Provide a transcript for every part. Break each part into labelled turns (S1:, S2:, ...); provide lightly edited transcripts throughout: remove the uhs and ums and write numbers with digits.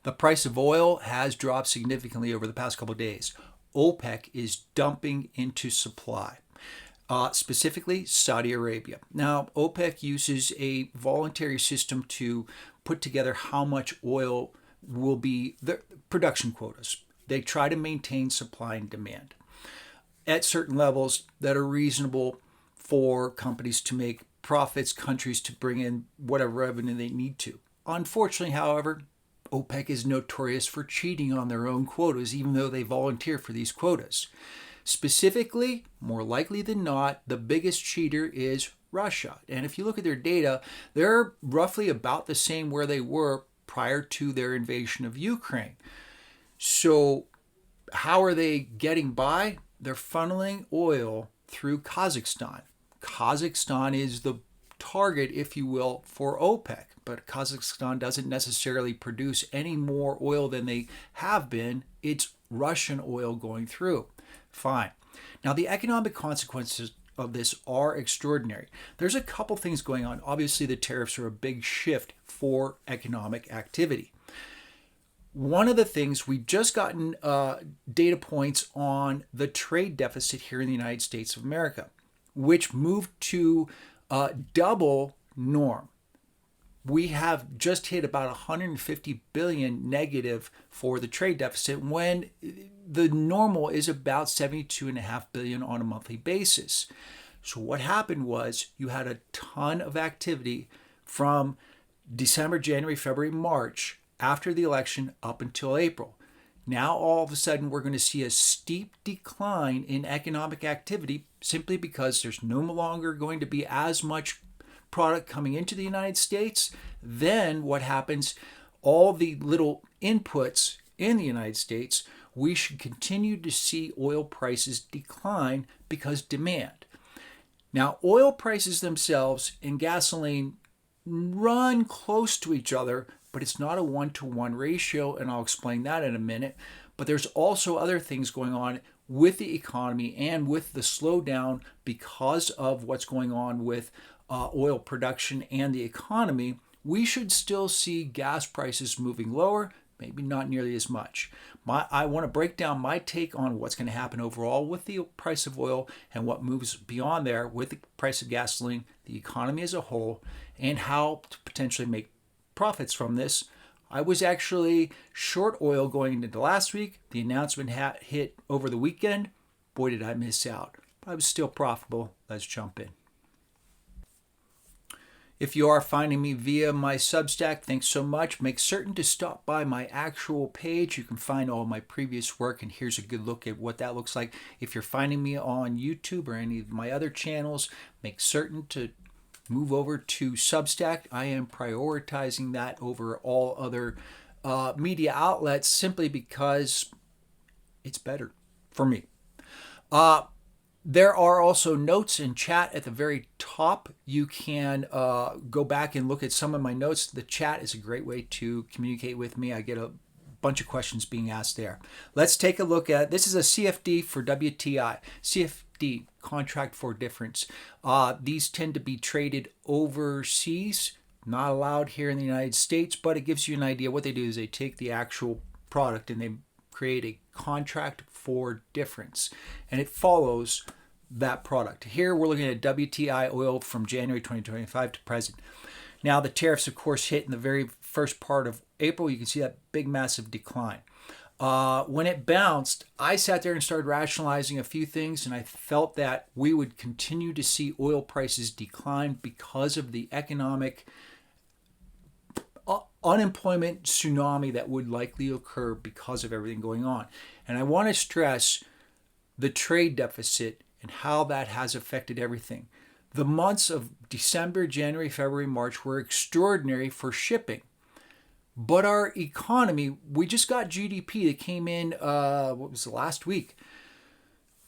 S1: The price of oil has dropped significantly over the past couple of days. OPEC is dumping into supply, specifically Saudi Arabia. Now, OPEC uses a voluntary system to put together how much oil will be the production quotas. They try to maintain supply and demand at certain levels that are reasonable for companies to make profits, countries to bring in whatever revenue they need to. Unfortunately, however, OPEC is notorious for cheating on their own quotas, even though they volunteer for these quotas. Specifically, more likely than not, the biggest cheater is Russia. And if you look at their data, they're roughly about the same where they were prior to their invasion of Ukraine. So how are they getting by? They're funneling oil through Kazakhstan. Kazakhstan is the target, if you will, for OPEC, but Kazakhstan doesn't necessarily produce any more oil than they have been. It's Russian oil going through. Fine. Now, the economic consequences of this are extraordinary. There's a couple things going on. Obviously, the tariffs are a big shift for economic activity. One of the things, we've just gotten data points on the trade deficit here in the United States of America, which moved to double norm. We have just hit about 150 billion negative for the trade deficit when the normal is about 72.5 billion on a monthly basis. So what happened was you had a ton of activity from December, January, February, March after the election up until April. Now all of a sudden we're going to see a steep decline in economic activity simply because there's no longer going to be as much product coming into the United States. Then what happens, all the little inputs in the United States, we should continue to see oil prices decline because demand. Now, oil prices themselves and gasoline run close to each other, but it's not a one-to-one ratio, and I'll explain that in a minute. But there's also other things going on with the economy and with the slowdown because of what's going on with oil production and the economy. We should still see gas prices moving lower, maybe not nearly as much. I want to break down my take on what's going to happen overall with the price of oil and what moves beyond there with the price of gasoline, the economy as a whole, and how to potentially make profits from this. I was actually short oil going into last week. The announcement hit over the weekend. Boy, did I miss out. But I was still profitable. Let's jump in. If you are finding me via my Substack, thanks so much. Make certain to stop by my actual page. You can find all my previous work, and here's a good look at what that looks like. If you're finding me on YouTube or any of my other channels, make certain to move over to Substack. I am prioritizing that over all other media outlets simply because it's better for me. There are also notes in chat at the very top. You can go back and look at some of my notes. The chat is a great way to communicate with me. I get a bunch of questions being asked there. Let's take a look at, this is a CFD for WTI. CFD, contract for difference. These tend to be traded overseas, not allowed here in the United States, but it gives you an idea. What they do is they take the actual product and they create a contract for difference, and it follows that product. Here we're looking at WTI oil from January 2025 to present. Now the tariffs, of course, hit in the very first part of April. You can see that big, massive decline. When it bounced, I sat there and started rationalizing a few things, and I felt that we would continue to see oil prices decline because of the economic unemployment tsunami that would likely occur because of everything going on. And I want to stress the trade deficit and how that has affected everything. The months of December, January, February, March were extraordinary for shipping. But our economy, we just got GDP that came in, what was the last week?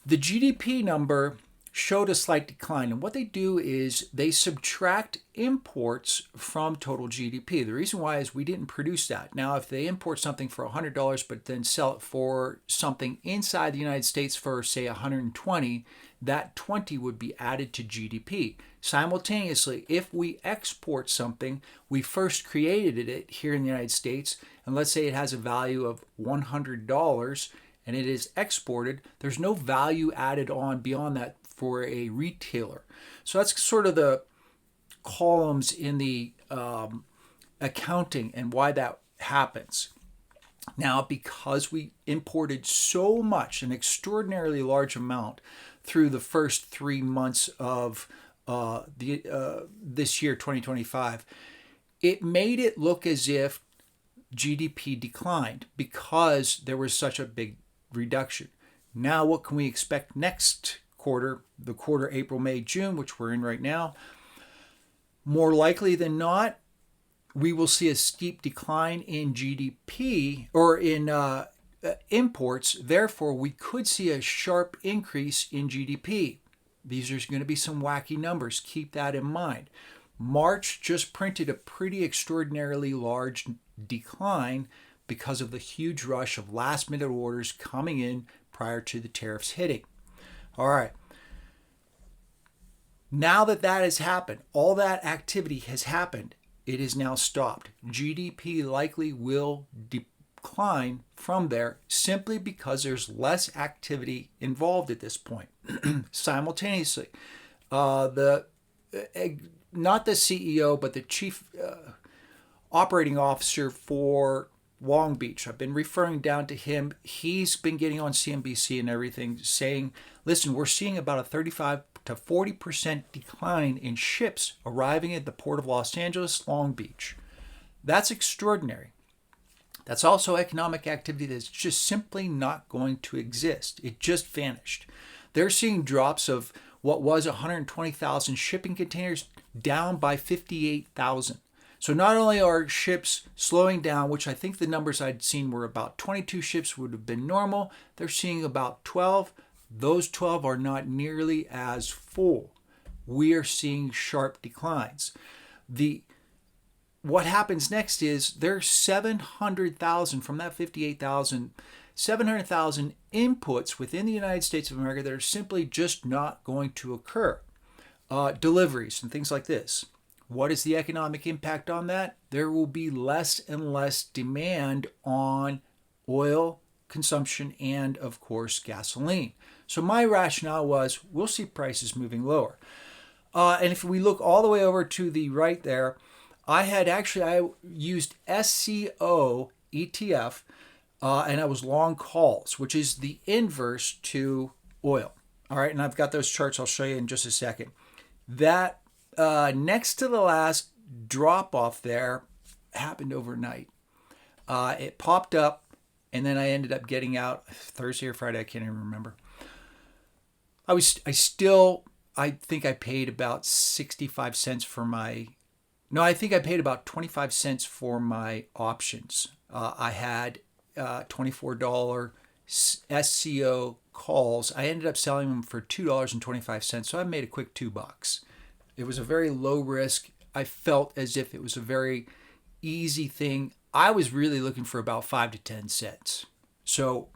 S1: The GDP number showed a slight decline. And what they do is they subtract imports from total GDP. The reason why is we didn't produce that. Now, if they import something for $100 but then sell it for something inside the United States for, say, 120, that 20 would be added to GDP. Simultaneously, if we export something, we first created it here in the United States, and let's say it has a value of $100 and it is exported, there's no value added on beyond that for a retailer. So that's sort of the columns in the accounting and why that happens. Now, because we imported so much, an extraordinarily large amount through the first 3 months of this year, 2025, it made it look as if GDP declined because there was such a big reduction. Now, what can we expect next quarter, the quarter April, May, June, which we're in right now? More likely than not, we will see a steep decline in GDP or in imports. Therefore, we could see a sharp increase in GDP. These are going to be some wacky numbers. Keep that in mind. March just printed a pretty extraordinarily large decline because of the huge rush of last-minute orders coming in prior to the tariffs hitting. All right. Now that that has happened, all that activity has happened, it is now stopped. GDP likely will decline from there simply because there's less activity involved at this point. Simultaneously, not the CEO, but the chief operating officer for Long Beach, I've been referring down to him. He's been getting on CNBC and everything saying, listen, we're seeing about a 35 to 40% decline in ships arriving at the port of Los Angeles, Long Beach. That's extraordinary. That's also economic activity that's just simply not going to exist. It just vanished. They're seeing drops of what was 120,000 shipping containers down by 58,000. So not only are ships slowing down, which I think the numbers I'd seen were about 22 ships would have been normal, they're seeing about 12. Those 12 are not nearly as full. We are seeing sharp declines. What happens next is there's 700,000 from that 58,000, 700,000 inputs within the United States of America that are simply just not going to occur. Deliveries and things like this. What is the economic impact on that? There will be less and less demand on oil consumption and, of course, gasoline. So my rationale was we'll see prices moving lower. And if we look all the way over to the right there, I used SCO ETF and I was long calls, which is the inverse to oil. All right, and I've got those charts I'll show you in just a second. That next to the last drop off there happened overnight. It popped up and then I ended up getting out Thursday or Friday. I can't even remember. I think I paid about 65 cents for my, no, I think I paid about 25 cents for my options. I had $24 SCO calls. I ended up selling them for $2.25. So I made a quick $2. It was a very low risk. I felt as if it was a very easy thing. I was really looking for about 5 to 10 cents. So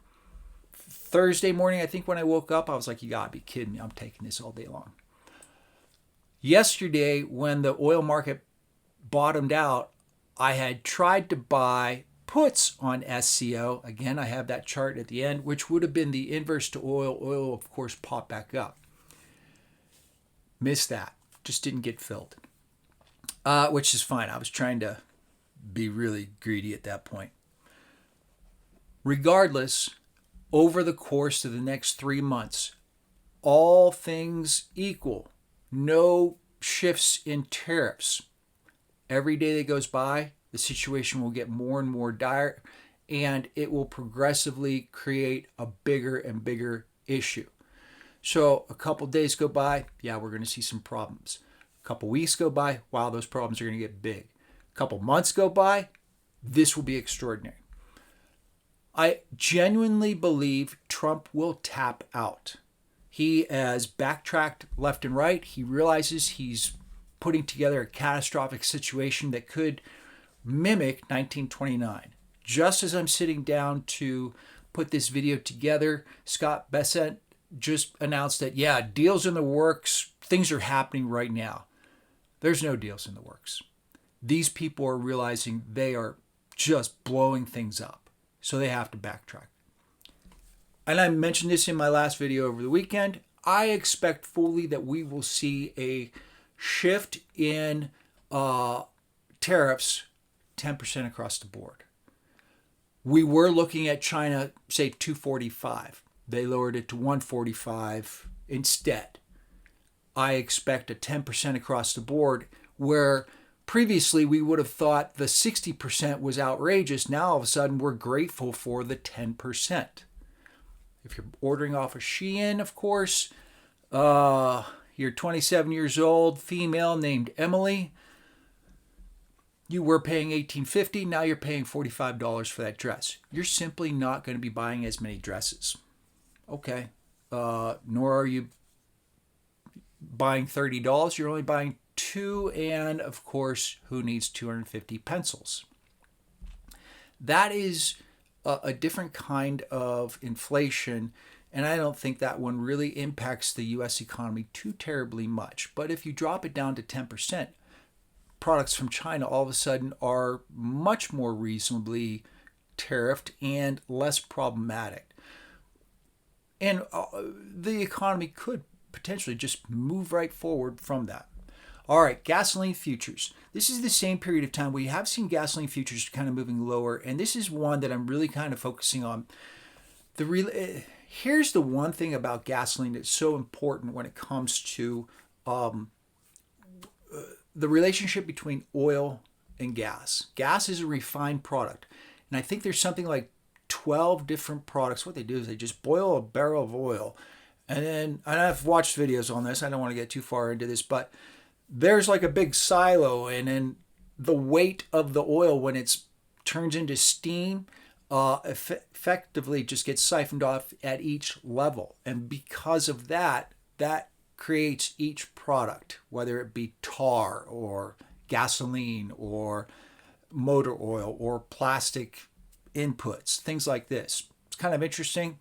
S1: Thursday morning, I think when I woke up, I was like, you gotta be kidding me. I'm taking this all day long. Yesterday, when the oil market bottomed out, I had tried to buy puts on SCO. Again, I have that chart at the end, which would have been the inverse to oil. Oil, of course, popped back up. Missed that. Just didn't get filled, which is fine. I was trying to be really greedy at that point. Regardless, over the course of the next 3 months, all things equal, no shifts in tariffs. Every day that goes by, the situation will get more and more dire, and it will progressively create a bigger and bigger issue. So a couple days go by, yeah, we're going to see some problems. A couple weeks go by, wow, those problems are going to get big. A couple months go by, this will be extraordinary. I genuinely believe Trump will tap out. He has backtracked left and right. He realizes he's putting together a catastrophic situation that could mimic 1929. Just as I'm sitting down to put this video together, Scott Bessent just announced that, yeah, deals in the works, things are happening right now. There's no deals in the works. These people are realizing they are just blowing things up, so they have to backtrack. And I mentioned this in my last video over the weekend. I expect fully that we will see a shift in tariffs 10% across the board. We were looking at China, say 245. They lowered it to 145 instead. I expect a 10% across the board, where previously we would have thought the 60% was outrageous. Now all of a sudden we're grateful for the 10%. If you're ordering off of Shein, of course, you're 27 years old, female named Emily. You were paying $18.50, now you're paying $45 for that dress. You're simply not going to be buying as many dresses. Okay. Nor are you buying $30. You're only buying 2, and of course, who needs 250 pencils? That is a different kind of inflation, and I don't think that one really impacts the U.S. economy too terribly much. But if you drop it down to 10%, products from China all of a sudden are much more reasonably tariffed and less problematic. And the economy could potentially just move right forward from that. All right, gasoline futures. This is the same period of time we have seen gasoline futures kind of moving lower, and this is one that I'm really kind of focusing on. Here's the one thing about gasoline that's so important when it comes to the relationship between oil and gas. Gas is a refined product, and I think there's something like 12 different products. What they do is they just boil a barrel of oil, and I've watched videos on this. I don't want to get too far into this, but there's like a big silo, and then the weight of the oil when it turns into steam effectively just gets siphoned off at each level. And because of that, that creates each product, whether it be tar or gasoline or motor oil or plastic inputs, things like this. It's kind of interesting.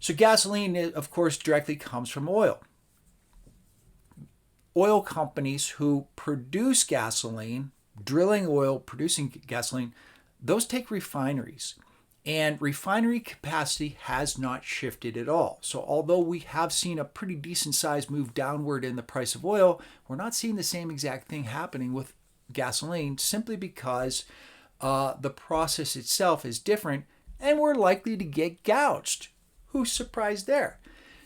S1: So gasoline, of course, directly comes from oil. Oil companies who produce gasoline, drilling oil, producing gasoline, those take refineries. And refinery capacity has not shifted at all. So although we have seen a pretty decent size move downward in the price of oil, we're not seeing the same exact thing happening with gasoline, simply because the process itself is different, and we're likely to get gouged. Who's surprised there?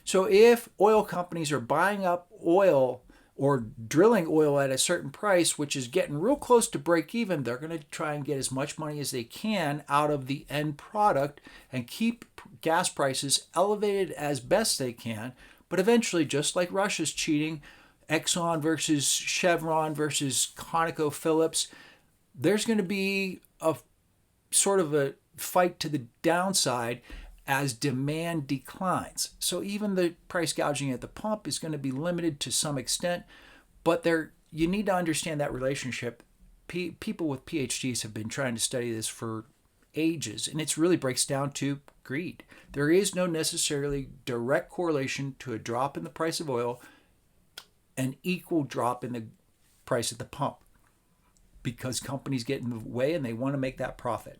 S1: So if oil companies are buying up oil or drilling oil at a certain price, which is getting real close to break even, they're going to try and get as much money as they can out of the end product and keep gas prices elevated as best they can. But eventually, just like Russia's cheating, Exxon versus Chevron versus ConocoPhillips, there's going to be a sort of a fight to the downside as demand declines. So even the price gouging at the pump is going to be limited to some extent, but you need to understand that relationship. People with PhDs have been trying to study this for ages, and it really breaks down to greed. There is no necessarily direct correlation to a drop in the price of oil, an equal drop in the price at the pump, because companies get in the way and they want to make that profit.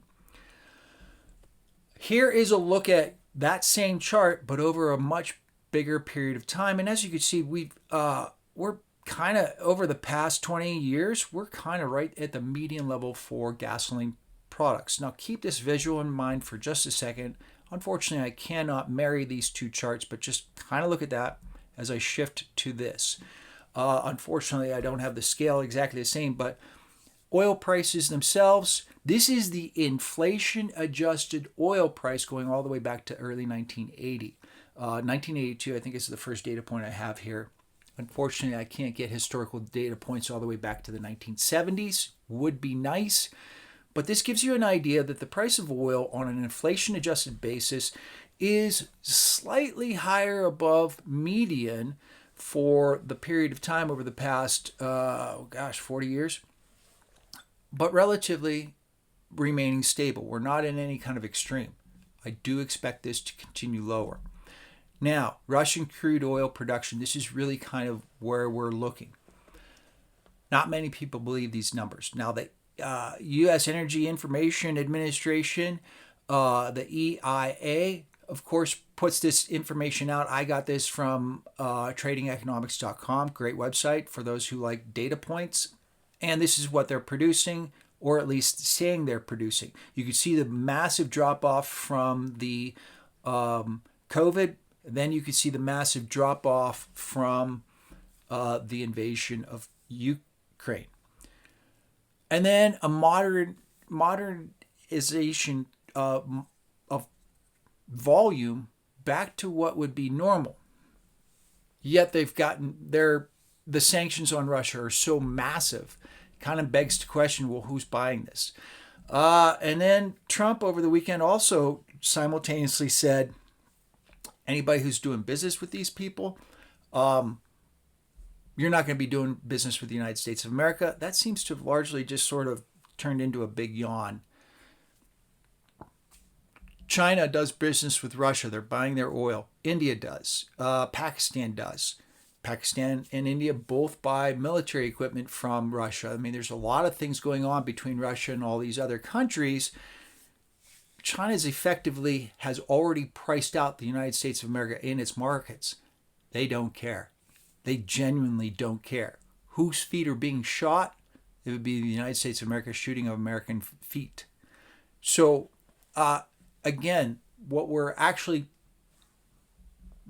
S1: Here is a look at that same chart, but over a much bigger period of time. And as you can see, we're kind of, over the past 20 years, we're kind of right at the median level for gasoline products. Now, keep this visual in mind for just a second. Unfortunately, I cannot marry these two charts, but just kind of look at that as I shift to this. Unfortunately, I don't have the scale exactly the same, but oil prices themselves, this is the inflation-adjusted oil price going all the way back to early 1980. 1982, I think, is the first data point I have here. Unfortunately, I can't get historical data points all the way back to the 1970s. Would be nice. But this gives you an idea that the price of oil on an inflation-adjusted basis is slightly higher above median for the period of time over the past, 40 years, but relatively remaining stable. We're not in any kind of extreme. I do expect this to continue lower. Now, Russian crude oil production, this is really kind of where we're looking. Not many people believe these numbers. Now, the U.S. Energy Information Administration, the EIA, of course, puts this information out. I got this from tradingeconomics.com, great website for those who like data points. And this is what they're producing, or at least saying they're producing. You can see the massive drop off from the COVID. Then you can see the massive drop off from the invasion of Ukraine. And then a modernization of volume back to what would be normal. Yet they've gotten the sanctions on Russia are so massive, it kind of begs to question, well, who's buying this? And then Trump over the weekend also simultaneously said, anybody who's doing business with these people, you're not going to be doing business with the United States of America. That seems to have largely just sort of turned into a big yawn. China does business with Russia. They're buying their oil. India does. Pakistan does. Pakistan and India both buy military equipment from Russia. I mean, there's a lot of things going on between Russia and all these other countries. China's effectively has already priced out the United States of America in its markets. They don't care. They genuinely don't care. Whose feet are being shot? It would be the United States of America shooting American feet. So, again, what we're actually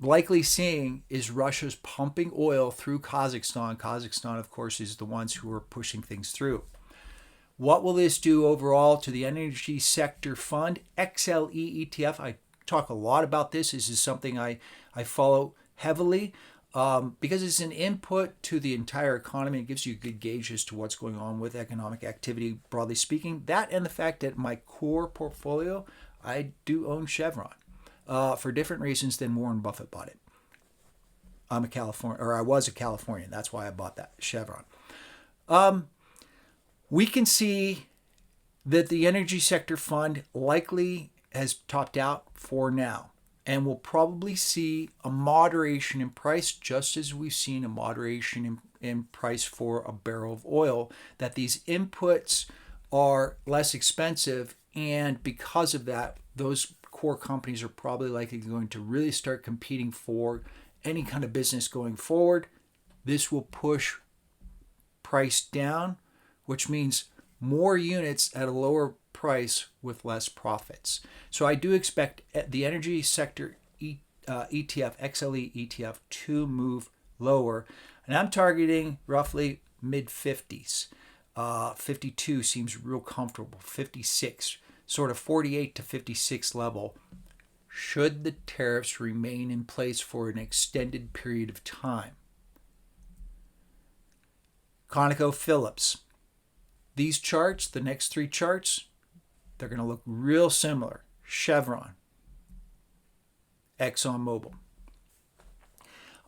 S1: likely seeing is Russia's pumping oil through Kazakhstan. Kazakhstan, of course, is the ones who are pushing things through. What will this do overall to the energy sector fund? XLE ETF, I talk a lot about this. This is something I follow heavily because it's an input to the entire economy. It gives you a good gauge as to what's going on with economic activity, broadly speaking. That and the fact that my core portfolio, I do own Chevron for different reasons than Warren Buffett bought it. I was a Californian. That's why I bought that Chevron. We can see that the energy sector fund likely has topped out for now, and we'll probably see a moderation in price, just as we've seen a moderation in price for a barrel of oil, that these inputs are less expensive, and because of that, those core companies are probably likely going to really start competing for any kind of business going forward. This will push price down, which means more units at a lower price with less profits. So I do expect the energy sector ETF, XLE ETF, to move lower. And I'm targeting roughly mid-50s. 52 seems real comfortable. 56, sort of 48 to 56 level. Should the tariffs remain in place for an extended period of time. ConocoPhillips. These charts, the next three charts, they're going to look real similar. Chevron, ExxonMobil.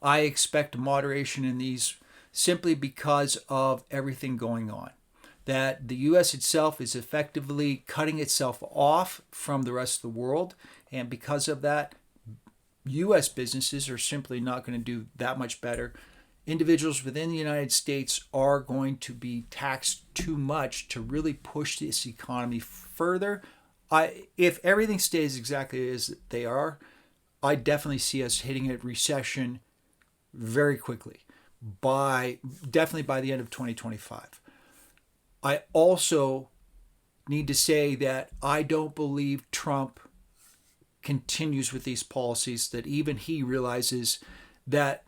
S1: I expect moderation in these simply because of everything going on. That the U.S. itself is effectively cutting itself off from the rest of the world, and because of that, U.S. businesses are simply not going to do that much better. Individuals within the United States are going to be taxed too much to really push this economy further. If everything stays exactly as they are, I definitely see us hitting a recession very quickly, definitely by the end of 2025. I also need to say that I don't believe Trump continues with these policies, that even he realizes that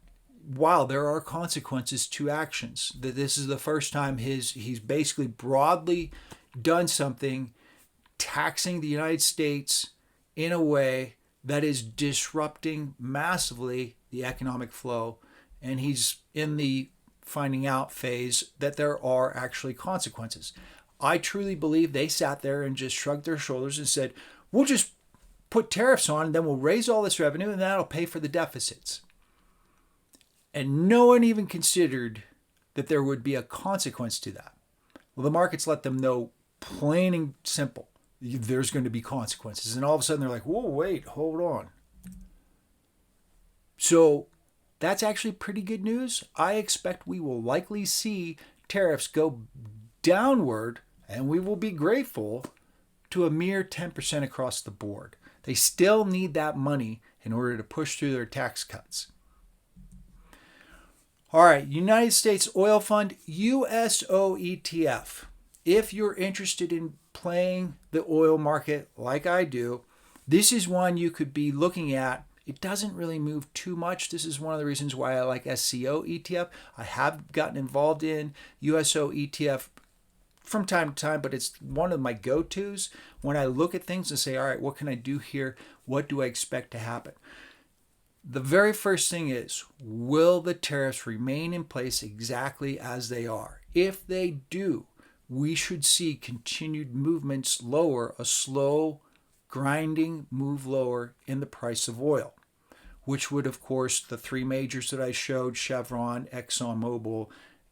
S1: while there are consequences to actions, that this is the first time he's basically broadly done something taxing the United States in a way that is disrupting massively the economic flow. And he's in the finding out phase that there are actually consequences. I truly believe they sat there and just shrugged their shoulders and said, we'll just put tariffs on, and then we'll raise all this revenue, and that'll pay for the deficits. And no one even considered that there would be a consequence to that. Well, the markets let them know plain and simple, there's going to be consequences. And all of a sudden they're like, whoa, wait, hold on. So that's actually pretty good news. I expect we will likely see tariffs go downward, and we will be grateful, to a mere 10% across the board. They still need that money in order to push through their tax cuts. All right, United States Oil Fund, USO ETF. If you're interested in playing the oil market like I do, this is one you could be looking at. It doesn't really move too much. This is one of the reasons why I like SCO ETF. I have gotten involved in USO ETF from time to time, but it's one of my go-tos when I look at things and say, all right, what can I do here? What do I expect to happen? The very first thing is, will the tariffs remain in place exactly as they are? If they do, we should see continued movements lower, a slow grinding move lower in the price of oil, which would, of course, the three majors that I showed, Chevron, ExxonMobil,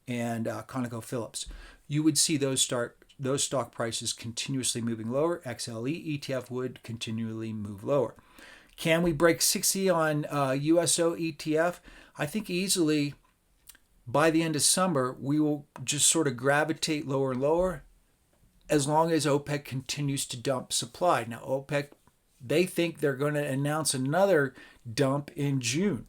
S1: and ConocoPhillips, you would see those stock prices continuously moving lower. XLE ETF would continually move lower. Can we break 60 on USO ETF? I think easily by the end of summer, we will just sort of gravitate lower and lower as long as OPEC continues to dump supply. Now, OPEC, they think they're going to announce another dump in June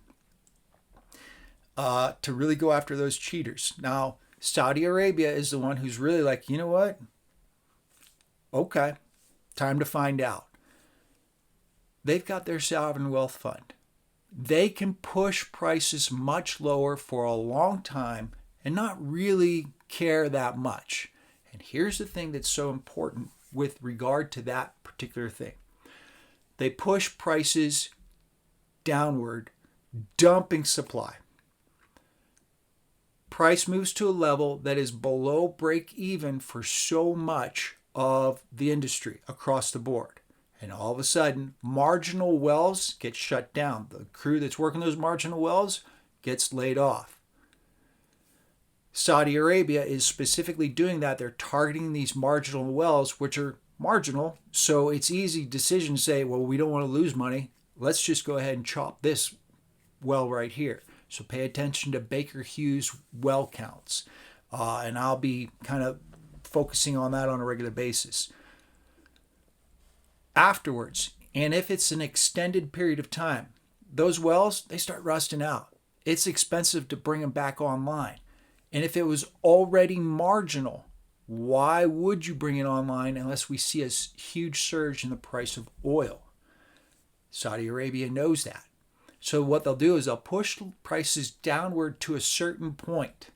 S1: to really go after those cheaters. Now, Saudi Arabia is the one who's really like, you know what? Okay, time to find out. They've got their sovereign wealth fund. They can push prices much lower for a long time and not really care that much. And here's the thing that's so important with regard to that particular thing. They push prices downward, dumping supply. Price moves to a level that is below break even for so much of the industry across the board. And all of a sudden, marginal wells get shut down. The crew that's working those marginal wells gets laid off. Saudi Arabia is specifically doing that. They're targeting these marginal wells, which are marginal. So it's easy decision to say, well, we don't want to lose money. Let's just go ahead and chop this well right here. So pay attention to Baker Hughes well counts. And I'll be kind of focusing on that on a regular basis. Afterwards, and if it's an extended period of time, those wells, they start rusting out. It's expensive to bring them back online. And if it was already marginal, why would you bring it online unless we see a huge surge in the price of oil? Saudi Arabia knows that. So what they'll do is they'll push prices downward to a certain point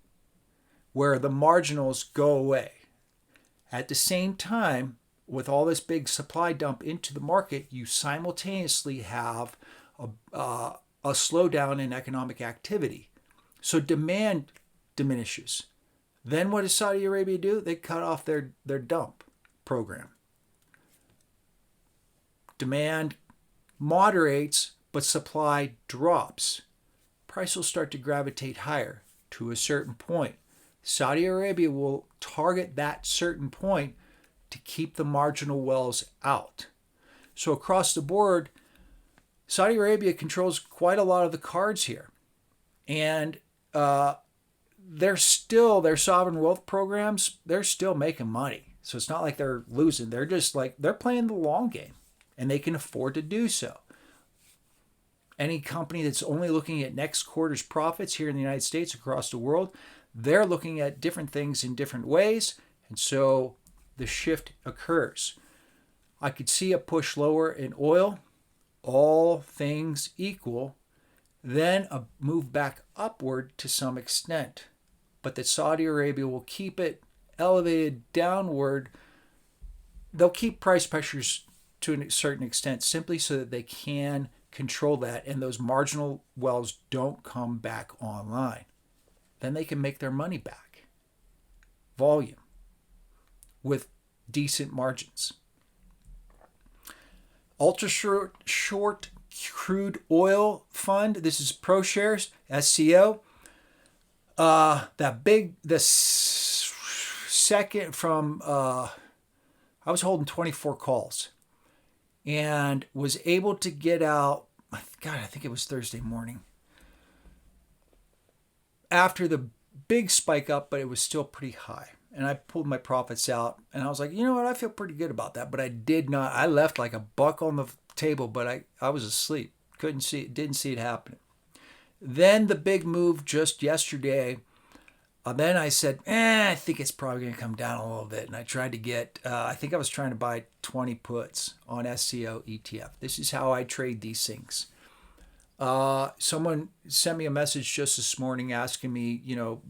S1: where the marginals go away. At the same time, with all this big supply dump into the market, you simultaneously have a slowdown in economic activity. So demand diminishes. Then what does Saudi Arabia do? They cut off their dump program. Demand moderates, but supply drops. Price will start to gravitate higher to a certain point. Saudi Arabia will target that certain point to keep the marginal wells out. So across the board, Saudi Arabia controls quite a lot of the cards here. And they're still, their sovereign wealth programs, they're still making money. So it's not like they're losing. They're just like, they're playing the long game. And they can afford to do so. Any company that's only looking at next quarter's profits here in the United States, across the world, they're looking at different things in different ways. And so the shift occurs. I could see a push lower in oil, all things equal, then a move back upward to some extent. But that Saudi Arabia will keep it elevated downward. They'll keep price pressures to a certain extent simply so that they can control that and those marginal wells don't come back online. Then they can make their money back. Volume. With decent margins. Ultra short crude oil fund. This is ProShares, SCO. The second from, I was holding 24 calls and was able to get out, God, I think it was Thursday morning after the big spike up, but it was still pretty high. And I pulled my profits out and I was like, you know what? I feel pretty good about that. But I did not, I left like a buck on the table, but I was asleep. Couldn't see it, didn't see it happening. Then the big move just yesterday. Then I said, I think it's probably going to come down a little bit. And I tried to get, I think I was trying to buy 20 puts on SCO ETF. This is how I trade these things. Someone sent me a message just this morning asking me,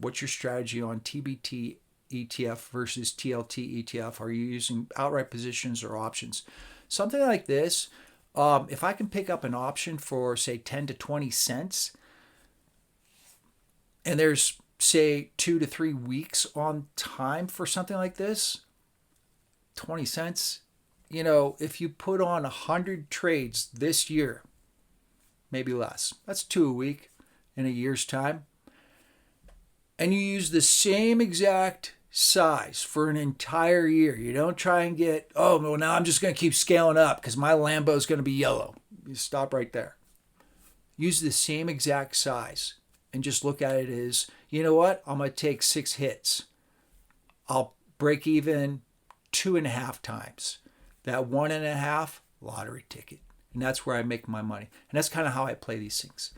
S1: what's your strategy on TBT ETF versus TLT ETF? Are you using outright positions or options? Something like this. If I can pick up an option for, say, 10 to 20 cents, and there's, say, 2 to 3 weeks on time for something like this, 20 cents, if you put on 100 trades this year, maybe less, that's 2 a week in a year's time, and you use the same exact size for an entire year. You don't try and get, oh, well, now I'm just going to keep scaling up because my Lambo is going to be yellow. You stop right there. Use the same exact size and just look at it as, you know what? I'm going to take 6 hits. I'll break even 2.5 times. That 1.5 lottery ticket. And that's where I make my money. And that's kind of how I play these things.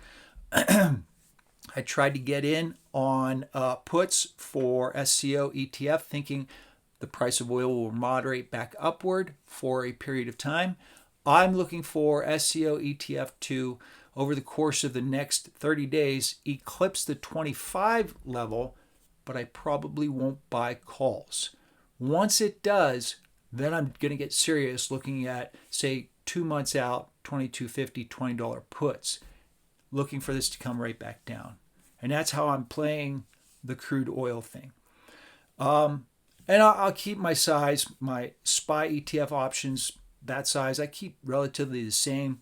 S1: I tried to get in on puts for SCO ETF, thinking the price of oil will moderate back upward for a period of time. I'm looking for SCO ETF to, over the course of the next 30 days, eclipse the 25 level, but I probably won't buy calls. Once it does, then I'm going to get serious looking at, say, 2 months out, $22.50, $20 puts, looking for this to come right back down. And that's how I'm playing the crude oil thing. And I'll keep my size, my SPY ETF options, that size, I keep relatively the same.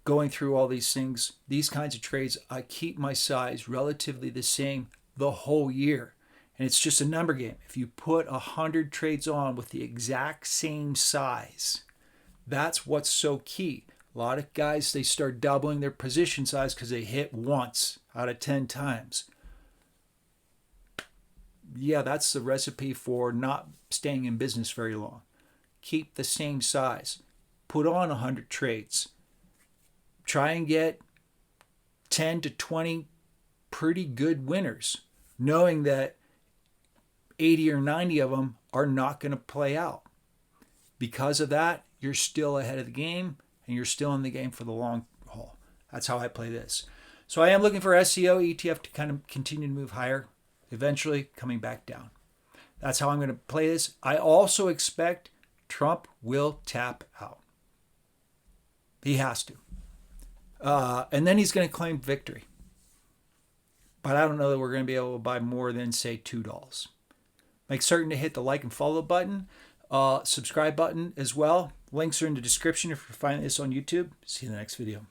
S1: Going through all these things, these kinds of trades, I keep my size relatively the same the whole year. And it's just a number game. If you put 100 trades on with the exact same size, that's what's so key. A lot of guys, they start doubling their position size because they hit once out of 10 times. Yeah, that's the recipe for not staying in business very long. Keep the same size. Put on 100 trades. Try and get 10 to 20 pretty good winners, knowing that 80 or 90 of them are not going to play out. Because of that, you're still ahead of the game, and you're still in the game for the long haul. That's how I play this. So I am looking for SCO ETF to kind of continue to move higher, eventually coming back down. That's how I'm going to play this. I also expect Trump will tap out. He has to. And then he's going to claim victory. But I don't know that we're going to be able to buy more than, say, $2. Make certain to hit the like and follow button, subscribe button as well. Links are in the description if you're finding this on YouTube. See you in the next video.